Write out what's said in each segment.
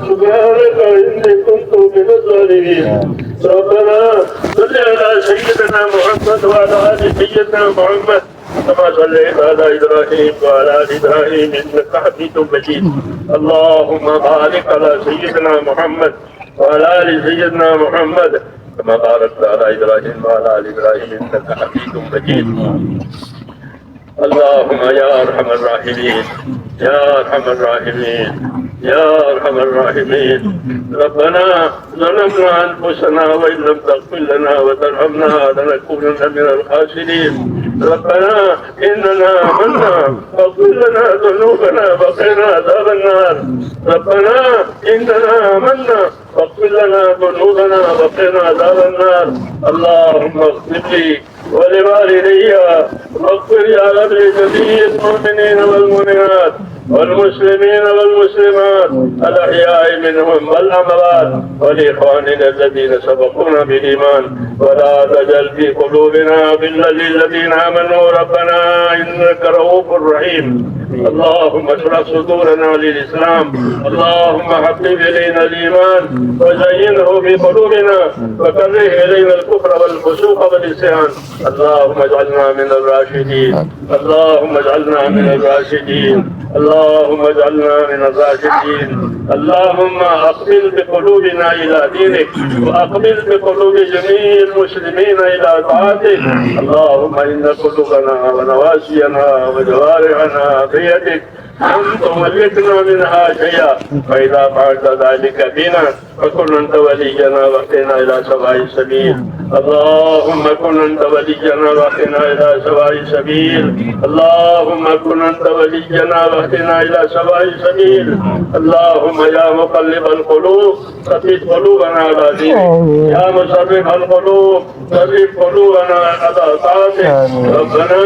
سبحانك إني كنت من الظالمين. ربنا صل على سيدنا محمد وعلى آل سيدنا محمد كما صليت على إبراهيم وعلى آل إبراهيم إنك حميد مجيد. اللهم بارك على سيدنا محمد وعلى آل سيدنا محمد كما باركت على إبراهيم وعلى آل إبراهيم إنك حميد مجيد. اللهم يا أرحم الراحمين يا أرحم الراحمين يا أرحم الراحمين. ربنا ظلمنا أنفسنا وإن لم تغفر لنا وترحمنا لنكونن من الخاسرين. ربنا إننا آمنا فاغفر لنا ذنوبنا وقنا عذاب النار. ربنا إننا آمنا فاغفر لنا ذنوبنا وقنا عذاب النار. اللهم اغفر لي ولوالدي واغفر يا رب لجميع المؤمنين والمؤمنات والمسلمين والمسلمات الأحياء منهم والأموات ولإخواننا الذين سبقونا بالإيمان ولا تجعل في قلوبنا غلا للذين آمنوا ربنا إنك رؤوف رحيم. اللهم اشرح صدورنا للإسلام. اللهم حبب إلينا الإيمان وزينه في قلوبنا وكره إلينا الكفر والفسوق والعصيان. اللهم اجعلنا من الراشدين. اللهم اجعلنا من الراشدين. اللهم اجعلنا من الراشدين. اللهم أقبل بقلوبنا إلى دينك وأقبل بقلوب جميع المسلمين إلى طاعتك. اللهم إن قلوبنا ونواسينا وجوارحنا بيدك أن تملكنا منها شيئا فإذا فعلت ذلك بنا فكن أنت ولينا واهدنا إلى سواء السبيل. اللهم كن أنت ولينا واهدنا إلى سواء السبيل. اللهم كن أنت ولينا واهدنا إلى سواء السبيل. اللهم يا مقلب القلوب ثبت قلوبنا على دينك. يا مصرف القلوب صرف قلوبنا على طاعتك. ربنا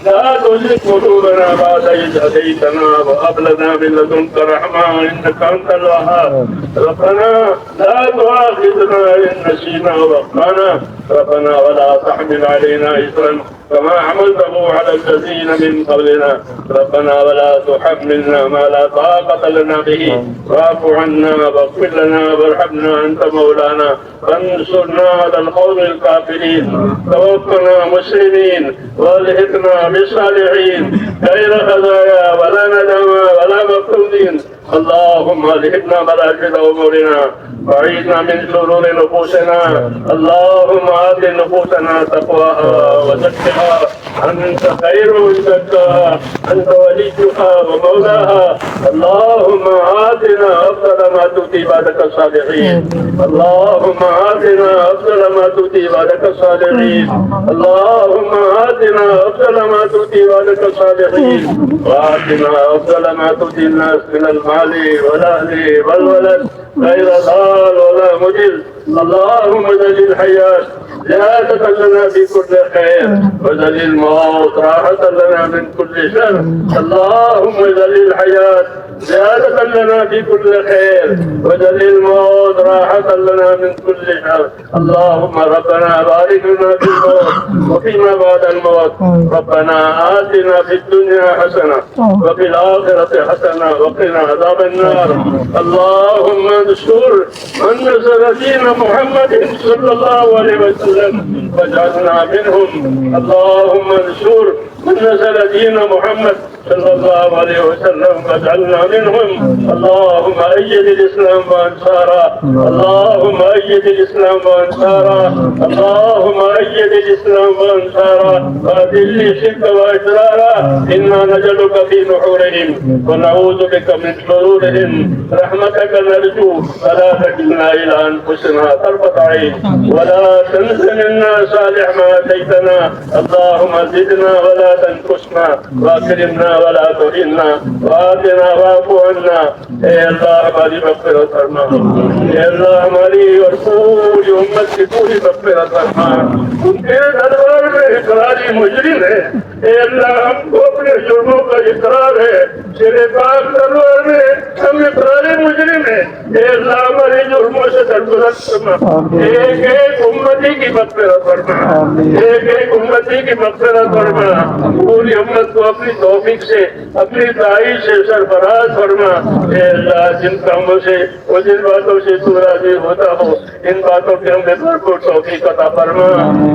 لا تزغ قلوبنا بعد إذ هديتنا وهب لنا من لدنك رحمة إنك أنت الوهاب. ربنا لا تؤاخذنا إن نسينا وأخطأنا. ربنا ولا تحمل علينا إصرا كما حملته على الذين من قبلنا. ربنا ولا تحملنا ما لا طاقة لنا به واعف عنا واغفر لنا وارحمنا أنت مولانا فانصرنا على القوم الكافرين. توفنا مسلمين والحقنا بالصالحين غير خزايا ولا ندما ولا مفتونين. اللهم الحقنا مراكز أمورنا وأعيذنا من شرور نفوسنا. اللهم آت نفوسنا تقواها وزكها أنت خير من زكاها أنت وليها ومولاها. اللهم آتنا أفضل ما تؤتي عبادك الصالحين. اللهم آتنا أفضل ما تؤتي عبادك الصالحين. اللهم آتنا أفضل ما تؤتي عبادك الصالحين وآتنا أفضل ما تؤتي الناس من المال والأهل والولد غير ضال ولا مجل. اللهم اجعل الحياة زيادة لنا في كل خير واجعل الموت راحة لنا من كل شر. اللهم اجعل الحياة زيادة لنا في كل خير واجعل الموت راحة لنا من كل شر. اللهم ربنا بارك لنا في الموت وفيما بعد الموت. ربنا آتنا في الدنيا حسنة وفي الآخرة حسنة وقنا عذاب النار. اللهم انصر من نصر دين محمد صلى الله عليه وسلم واجعلنا منهم. اللهم انصر من نصر دين محمد صلى الله عليه وسلم واجعلنا منهم. اللهم أيد الإسلام وأنصاره. اللهم أيد الإسلام وأنصاره. اللهم أيد الإسلام وأنصاره وأذل الشرك وإسراره. إنا نجعلك في نحورهم ونعوذ بك من شرورهم. رحمتك نرجو فلا تكلنا إلى أنفسنا طرفة عين ولا تنس منا صالح ما أتيتنا. اللهم زدنا ولا تنقصنا واكرمنا ولا تهنا وآتنا واعف عنا. اے اللہ ہماری مغفرت فرما. اے اللہ ہماری اور پوری امت کی پوری مغفرت فرما. ان کے دربار میں اقراری مجرم ہے. اے اللہ ہم کو اپنے جرموں کا اقرار ہے. تیرے پاک دربار میں ہم اقراری مجرم ہیں. اے اللہ ہمارے جرموں سے درگزر فرما. ایک ایک امتی کی مغفرت فرما. ایک ایک امتی کی مغفرت فرما. پوری امت کو اپنی توفیق سے اپنی دائی سے سرفراز فرما اے اللہ جن کاموں سے اور جن باتوں سے تو راضی ہوتا ہو ان باتوں کے ہمیں بھرپور توفیق عطا فرما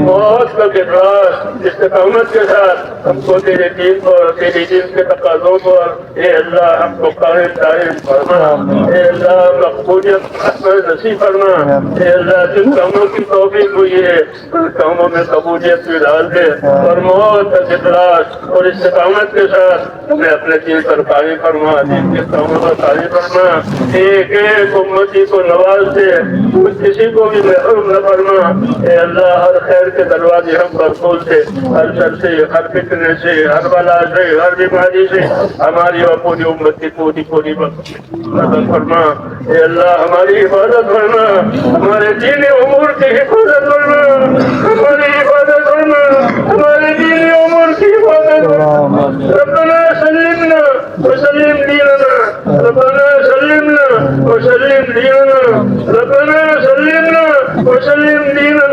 بہت کا اخلاص استقامت کے ساتھ ہم کو تیرے دین پر تیری دین کے تقاضوں پر اے اللہ ہم کو قائم دائم فرما اے اللہ مقبولیت نصیب فرما اے اللہ جن کاموں کی توفیق ہوئی ہے ان کاموں میں قبولیت بھی ڈال دے اور موت کا اخلاص اور استقامت کے ساتھ ہمیں اپنے دین پر قائم فرما دین کے کاموں پر قائم فرما ایک ایک امتی کو نواز دے کسی کو بھی محروم نہ فرما اے اللہ ہر خیر کے دروازے ہم پر کھول دے ہر شر سے ہر فتنے سے ہر بلا سے ہر بیماری سے ہماری اور پوری امت کی پوری مدد فرما اے اللہ ہماری حفاظت فرما ہمارے دین امور کی حفاظت فرما ہماری حفاظت فرما ہمارے دین امور کی حفاظت فرما ربنا سلمنا وسلم دیننا ربنا سلمنا وسلم دیننا ربنا سلمنا وسلم دیننا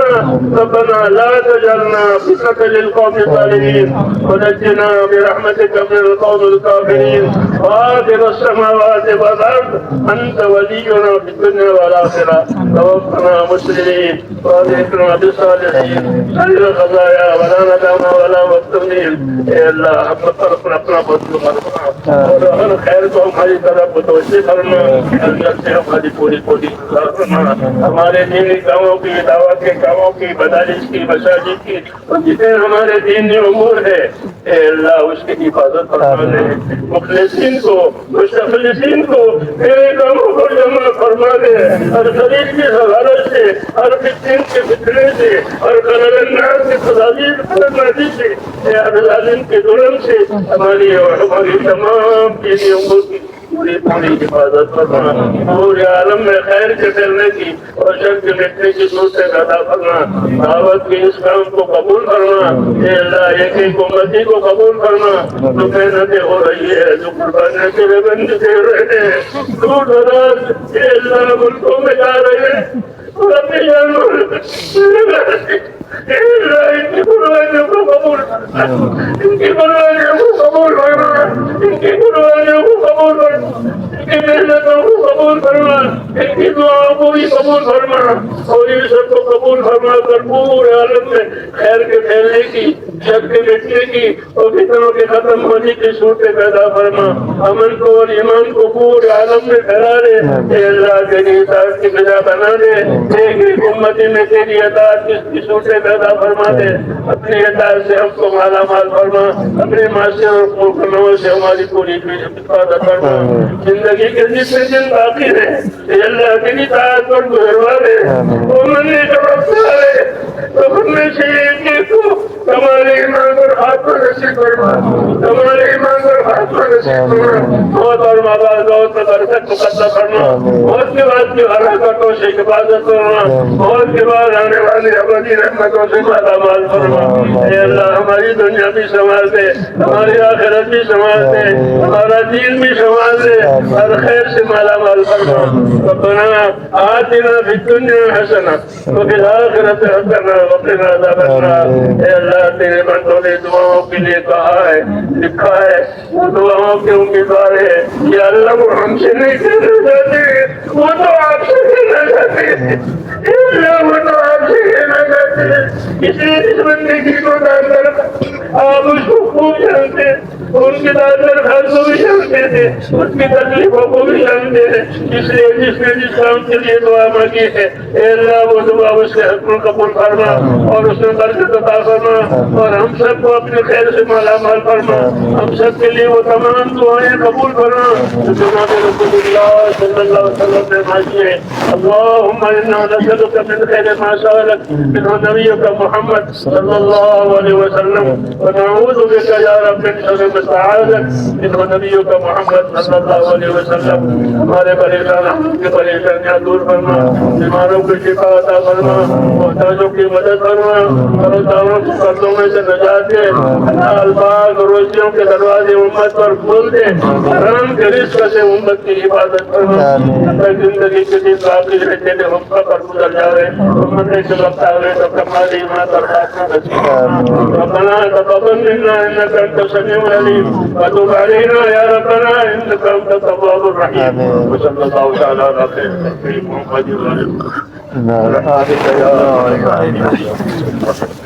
ربنا لا تجعلنا فتنة للقوم الظالمين ونجنا برحمتك من القوم الكافرين فاطر السماوات والأرض أنت ولينا في الدنيا والآخرة توفنا مسلمين وألحقنا بالصالحين خير الخزايا ولا ندم ولا مفتونين اے اللہ ہم پر اپنا بدل فرما اور ہر خیر کو ہماری طرف متوجہ فرما اللہ سے ہماری پوری فرما ہمارے دینی کاموں کی دعوت کے کاموں کی مدارس کی مساجد کی اور جتنے ہمارے دینی امور ہے اے اللہ اس کی حفاظت فرما دے مخلصین کو مستخلصین کو تیرے کاموں کو جمع فرما دے ہر غریب کی غرض سے ہر فتن کے فتنے سے ہر خلل الناس کے خزازی سے اے ہر ظالم کے ظلم سے ہماری اور ہماری تمام دینی امور کی پوری حفاظت فرما پورے عالم میں خیر کے پھیلنے کی اور شر کے مٹنے کی صورت عطا فرما دعوت کے اس کام کو قبول فرما اے اللہ ایک ایک امتی کو قبول فرما جو محنتیں ہو رہی ہے جو قربانیاں تیرے بندے دے رہے ہیں دور دراز اے اللہ ملکوں میں جا رہے ہیں اور اپنی جانوں ان کی قربانیوں کو قبول ان کی قربانیوں کو قبول فرما ان کی قربانیوں کو قبول فرما ان کی محنتوں کو قبول فرما ان کی دعاؤں کو بھی قبول فرما اور ان سب کو قبول فرما کر پورے عالم میں خیر کے پھیلنے کی شر کے مٹنے کی اور فتنوں کے ختم ہونے کی صورتیں پیدا فرما امن کو اور ایمان کو پورے عالم میں پھیلا دے اے اللہ تیری اطاعت کی بجا بنا دے ایک ایک امتی میں تیری اطاعت کی صورتیں پیدا فرما دے اپنی اطاعت سے ہم کو مالا مال فرما اپنے معاشرے اور گناہوں سے ہماری پوری حفاظت فرما زندگی کے جتنے دن باقی ہیں اے اللہ تیری اطاعت پر گزروا دے وہ منی جب ہے تو ہم میں سے ایک ایک کو تمہارے ایمان پر ہاتھ پر نصیب فرما تمہارے ایمان پر ہاتھ پر نصیب فرما موت اور مابعد موت پر برکت مقدر فرما موت کے بعد کی ہلاکتوں سے حفاظت فرما موت کے بعد آنے والی ابدی رحمتوں سے مالا مال فرما اے اللہ ہماری دنیا بھی سنبھال دے ہماری آخرت بھی سنبھال دے ہمارا دین بھی سنبھال دے ہر خیر سے مالا مال فرما ربنا آتنا فی الدنیا حسنہ وفی الآخرت حسنہ وقنا عذاب النار اے اللہ تیرے بندوں نے دعاؤں کے لیے کہا ہے لکھا ہے وہ دعاؤں کے امیدوار ہے یا اللہ وہ ہم سے نہیں کہنا چاہتے وہ تو آپ سے کہنا چاہتے ہیں اے اللہ وہ تو آپ سے کہنا چاہتے ہیں اس لیے اس بندگی کو دان کر آپ اس کو خوب جانتے ان کی درخواست کو بھی جانتے تھے اس کی تکلیفوں کو بھی جانتے ہیں اس لیے جس نے جس کام کے لیے دعا مانگی ہے اے اللہ وہ دعا اس کے حق میں قبول فرما اور اس میں برکت عطا فرما اور ہم سب کو اپنے خیر سے مالا مال فرما ہم سب کے لیے وہ تمام دعائیں قبول فرما جناب رسول اللہ صلی اللہ علیہ وسلم نے مانگی ہے اللهم انا نسألك من خير ما سألك منه نبيك محمد صلى الله عليه وسلم ونعوذ بك يا رب من شر ما سعادت انہو نبیوں کا محمد صلی اللہ علیہ وسلم ہمارے پریشان کے پریشانیاں دور فرما بیماروں کو شفا عطا فرما محتاجوں کی مدد فرما کرو دعووں کو قرضوں میں سے نجات دے اللہ الفاظ روزیوں کے دروازے امت پر کھول دے حرام کے رزق سے امت کی حفاظت فرما اللہ زندگی کے دن باقی رہتے تھے ہم پر گزر جاوے امت کے وقت آوے تو کمالی ماں پر خاتمہ نصیب فرما ربنا تقبل منا انك انت السميع العليم وتب علينا يا ربنا انك انت التواب الرحيم وصلى الله تعالى على خير خلقه محمد وعلى آله وصحبه